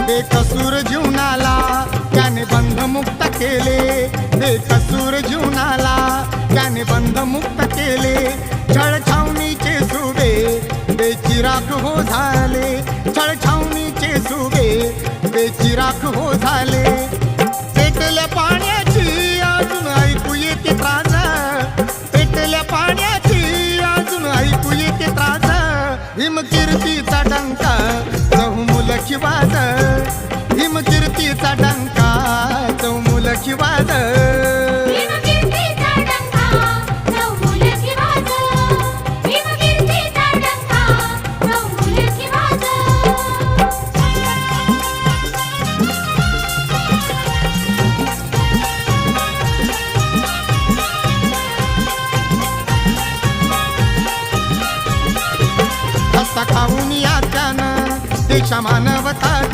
बेकसूर जीवनाला त्याने बंधमुक्त केले, बेकसूर जीवनाला त्याने बंधमुक्त केले. छळछावणीचे सुबे बेचिराख हो झाले, छळछावणीचे सुबे बेचिराख हो झाले. पेटल्या पाण्याची अजून ऐकू येते त्रास, पेटल्या पाण्याची अजून ऐकू येते त्रास. भीमकीर्तीचा डंका चौमुलखी वाज, भीमकीर्तीचा डंका चौमुलखी वाज. खाऊन या त्यानं देशा मानवता